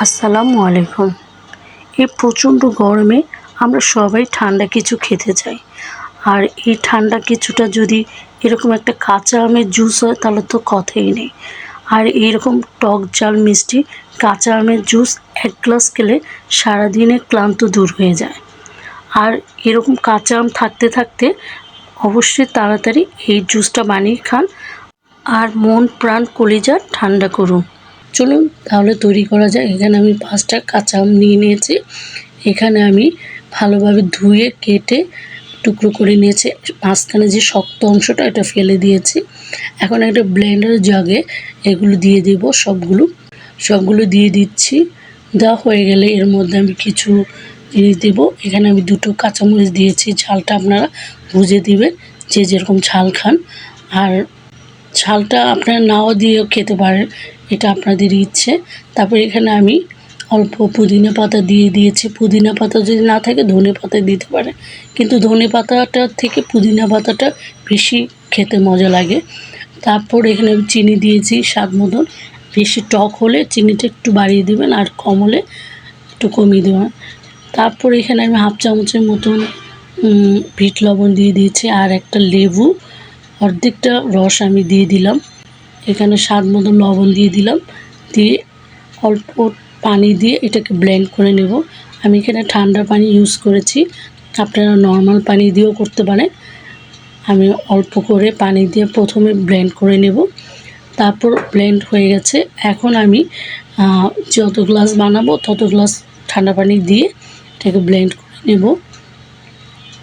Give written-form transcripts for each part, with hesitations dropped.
আসসালামু আলাইকুম। এই প্রচণ্ড গরমে আমরা সবাই ঠান্ডা কিছু খেতে চাই। আর এই ঠান্ডা কিছুটা যদি এরকম একটা কাঁচা আমের জুস হয় তাহলে তো কথাই নেই। আর এইরকম টক ঝাল মিষ্টি কাঁচা আমের জুস এক গ্লাস খেলে সারাদিনের ক্লান্ত দূর হয়ে যায়। আর এরকম কাঁচা আম থাকতে থাকতে অবশ্যই তাড়াতাড়ি এই জুসটা বানিয়ে খান আর মন প্রাণ কলিজা ঠান্ডা করুন। চলুন তাহলে তৈরি করা যায়। এখানে আমি 5টা কাঁচা আম নিয়ে নিয়েছি। এখানে আমি ভালোভাবে ধুয়ে কেটে টুকরো করে নিয়েছি। মাঝখানে যে শক্ত অংশটা এটা ফেলে দিয়েছি। এখন একটা ব্লেন্ডার জাগে এগুলো দিয়ে দেব, সবগুলো দিয়ে দিচ্ছি। দেওয়া হয়ে গেলে এর মধ্যে আমি কিছু জিনিস দেব। এখানে আমি 2টো কাঁচামরিচ দিয়েছি। ঝালটা আপনারা বুঝে দিবেন, যে যেরকম ঝাল খান। আর ঝালটা আপনারা নাও দিয়েও খেতে পারেন, এটা আপনাদের ইচ্ছে। তারপর এখানে আমি অল্প পুদিনা পাতা দিয়ে দিয়েছি। পুদিনা পাতা যদি না থাকে ধনে পাতা দিতে পারেন, কিন্তু ধনে পাতাটার থেকে পুদিনা পাতাটা বেশি খেতে মজা লাগে। তারপর এখানে আমি চিনি দিয়েছি স্বাদ মতন। বেশি টক হলে চিনিটা একটু বাড়িয়ে দেবেন, আর কম হলে একটু কমিয়ে দেবেন। তারপর এখানে আমি হাফ চামচের মতন বিট লবণ দিয়ে দিয়েছি, আর একটা লেবু অর্ধেকটা রস আমি দিয়ে দিলাম। এখানে স্বাদ মতো লবণ দিয়ে দিলাম, দিয়ে অল্প পানি দিয়ে এটাকে ব্লেন্ড করে নেব। আমি এখানে ঠান্ডা পানি ইউজ করেছি, আপনারা নর্মাল পানি দিয়েও করতে পারেন। আমি অল্প করে পানি দিয়ে প্রথমে ব্লেন্ড করে নেব। তারপর ব্লেন্ড হয়ে গেছে। এখন আমি যত গ্লাস বানাবো তত গ্লাস ঠান্ডা পানি দিয়ে এটাকে ব্লেন্ড করে নেব।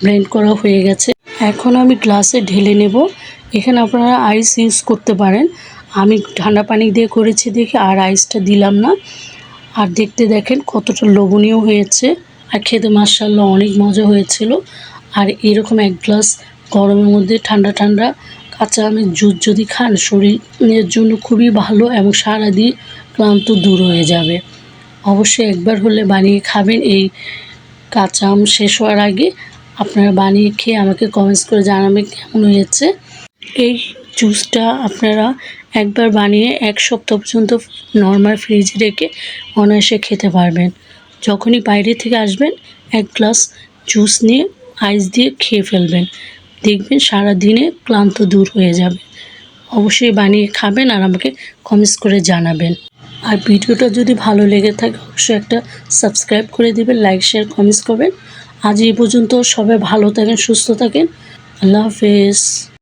ব্লেন্ড করা হয়ে গেছে। এখন আমি গ্লাসে ঢেলে নেব। এখানে আপনারা আইস ইউজ করতে পারেন। আমি ঠান্ডা পানি দিয়ে করেছি দেখে আর আইসটা দিলাম না। আর দেখতে দেখেন কতটা লোভনীয় হয়েছে, আর খেতে মাশাআল্লাহ অনেক মজা হয়েছিল। আর এরকম এক গ্লাস গরমের মধ্যে ঠান্ডা ঠান্ডা কাঁচা আমের জুস যদি খান শরীরের জন্য খুবই ভালো, এবং সারাদিন ক্লান্ত দূর হয়ে যাবে। অবশ্যই একবার হলে বানিয়ে খাবেন। এই কাঁচা আম শেষ হওয়ার আগে আপনারা বানিয়ে খেয়ে আমাকে কমেন্টস করে জানাবেন কেমন হয়েছে। এই জুসটা আপনারা একবার বানিয়ে 1 সপ্তাহ পর্যন্ত নর্মাল ফ্রিজে রেখে অনায়াসে খেতে পারবেন। যখনই বাইরে থেকে আসবেন 1 গ্লাস জুস নিয়ে আইস দিয়ে খেয়ে ফেলবেন, দেখবেন সারাদিনে ক্লান্ত দূর হয়ে যাবে। অবশ্যই বানিয়ে খাবেন আর আমাকে কমেন্টস করে জানাবেন। আর ভিডিওটা যদি ভালো লেগে থাকে অবশ্যই একটা সাবস্ক্রাইব করে দিবেন, লাইক শেয়ার কমেন্টস করবেন। আজ এই পর্যন্ত। সবাই ভালো থাকেন, সুস্থ থাকেন। আল্লাহ হাফেজ।